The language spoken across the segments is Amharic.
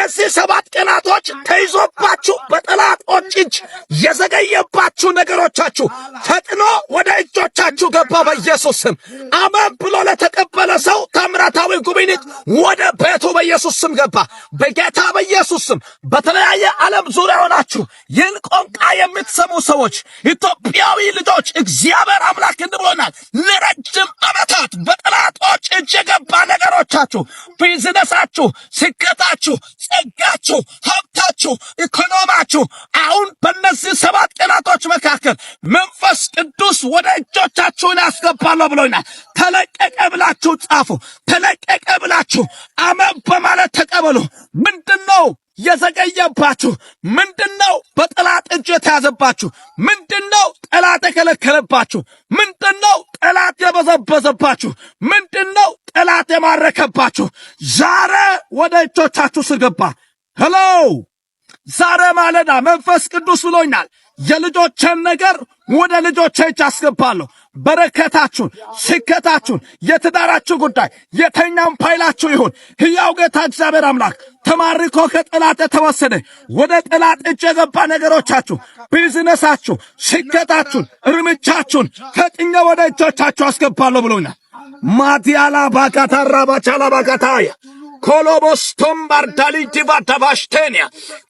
በእነዚህ 7 ቀናቶች ተይዞባችሁ በጠላቶች እጅ የዘገየባችሁ ነገሮቻችሁ ፈጥኖ ወደ እጆቻችሁ ገባ በኢየሱስ ስም። አሜን ብሎ ለተቀበለ ሰው ታምራታዊ ጉብኝት ወደ ቤቱ በኢየሱስ ስም ገባ በጌታ በኢየሱስ ስም። በተለያየ ዓለም ዙሪያ ሆናችሁ ይህን ቋንቋ የምትሰሙ ሰዎች ኢትዮጵያዊ ልጆች እግዚአብሔር አምላክ እንድብሎናል ለረጅም ዓመታት በጠላቶች እጅ የገባ ነገሮቻችሁ፣ ቢዝነሳችሁ፣ ስኬታችሁ፣ ጸጋችሁ፣ ሀብታችሁ፣ ኢኮኖሚያችሁ አሁን በእነዚህ 7 ቀናቶች መካከል መንፈስ ቅዱስ ወደ እጆቻችሁን ያስገባለሁ ብሎናል። ተለቀቀ ብላችሁ ጻፉ። ተለቀቀ ብላችሁ አሜን በማለት ተቀበሉ። ምንድነው የዘገየባችሁ? ምንድነው በጠላት እጅ የተያዘባችሁ? ምንድነው ጠላት የከለከለባችሁ? ምንድነው ጠላት የበዘበዘባችሁ? ምንድነው ጠላት የማረከባችሁ? ዛሬ ወደ እጆቻችሁ ስር ገባ። ሄሎ ዛሬ ማለዳ መንፈስ ቅዱስ ብሎኛል የልጆችን ነገር ወደ ልጆቼ እጅ አስገባለሁ። በረከታችሁን፣ ስኬታችሁን፣ የትዳራችሁ ጉዳይ የተኛም ፋይላችሁ ይሁን ሕያው ጌታ እግዚአብሔር አምላክ ተማርኮ ከጠላት የተወሰደ ወደ ጠላት እጅ የገባ ነገሮቻችሁ፣ ቢዝነሳችሁ፣ ስኬታችሁን፣ እርምጃችሁን ፈጥኜ ወደ እጆቻችሁ አስገባለሁ ብሎኛል። ማቲያላ ባካታራ ባቻላ ባካታያ ኮሎቦስ ቶምባርዳሊ ዲቫዳቫሽቴኒያ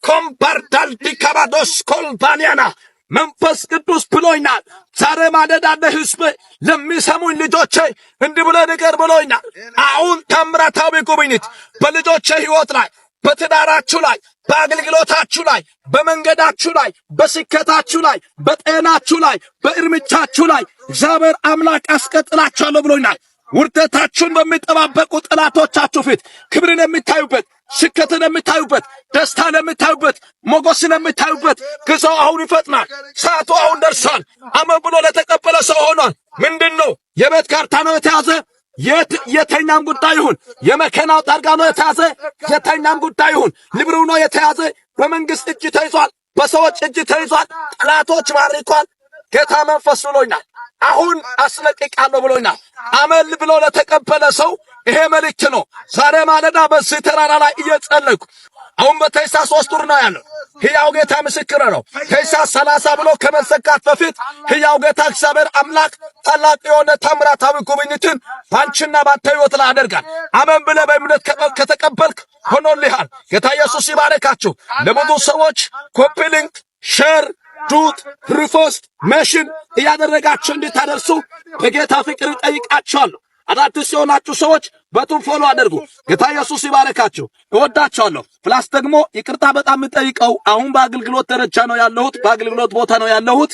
ኮምባርዳል ዲካባዶስ ኮልባኒያና መንፈስ ቅዱስ ብሎኛል ዛሬ ማለዳ ለሕዝብ ለሚሰሙኝ ልጆቼ እንዲህ ብለህ ንገር ብሎኛል። አሁን ታምራታዊ ጉብኝት በልጆቼ ሕይወት ላይ፣ በትዳራችሁ ላይ፣ በአገልግሎታችሁ ላይ፣ በመንገዳችሁ ላይ፣ በስኬታችሁ ላይ፣ በጤናችሁ ላይ፣ በእርምጃችሁ ላይ እግዚአብሔር አምላክ አስቀጥላችኋለሁ ብሎኛል። ውርደታችሁን በሚጠባበቁ ጠላቶቻችሁ ፊት ክብርን የምታዩበት፣ ስኬትን የምታዩበት፣ ደስታን የምታዩበት፣ ሞገስን የምታዩበት ጊዜው አሁን ይፈጥናል። ሰዓቱ አሁን ደርሷል። አሜን ብሎ ለተቀበለ ሰው ሆኗል። ምንድነው? የቤት ካርታ ነው የተያዘ፣ የተኛም ጉዳይ ይሁን፣ የመኪናው ታርጋ ነው የተያዘ፣ የተኛም ጉዳይ ይሁን፣ ንብሩ ነው የተያዘ፣ በመንግስት እጅ ተይዟል፣ በሰዎች እጅ ተይዟል፣ ጠላቶች ማሪኳል። ጌታ መንፈስ ብሎኛል አሁን አስለቅቃለሁ ብሎኛል። አሜን ብሎ ለተቀበለ ሰው ይሄ መልእክት ነው። ዛሬ ማለዳ በዚህ ተራራ ላይ እየጸለይኩ አሁን በታኅሳስ 3 ወር ነው ያለው። ሕያው ጌታ ምስክር ነው። ታኅሳስ 30 ብሎ ከመዘጋት በፊት ሕያው ጌታ እግዚአብሔር አምላክ ታላቅ የሆነ ታምራታዊ ጉብኝትን ባንቺና ባንተ ሕይወት ላይ አደርጋል። አሜን ብለህ በእምነት ከተቀበልክ ሆኖልሃል። ጌታ ኢየሱስ ይባርካችሁ። ለብዙ ሰዎች ኮፒ ሊንክ፣ ሼር፣ ዱት፣ ሪፖስት፣ ሜሽን እያደረጋችሁ እንድታደርሱ በጌታ ፍቅር ጠይቃችኋለሁ። አዳዲስ የሆናችሁ ሰዎች በቱን ፎሎ አድርጉ። ጌታ ኢየሱስ ይባርካችሁ። እወዳችኋለሁ። ፕላስ ደግሞ ይቅርታ በጣም የምጠይቀው አሁን በአገልግሎት ደረጃ ነው ያለሁት፣ በአገልግሎት ቦታ ነው ያለሁት።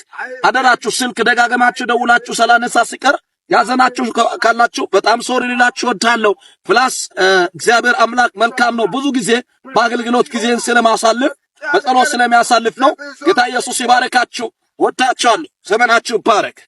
አደራችሁ ስልክ ደጋግማችሁ ደውላችሁ ሰላነሳ ሲቀር ያዘናችሁ ካላችሁ በጣም ሶሪ ልላችሁ እወዳለሁ። ፕላስ እግዚአብሔር አምላክ መልካም ነው። ብዙ ጊዜ በአገልግሎት ጊዜን ስለማሳልፍ በጸሎት ስለሚያሳልፍ ነው። ጌታ ኢየሱስ ይባርካችሁ። ወዳችኋለሁ። ዘመናችሁ ይባረክ።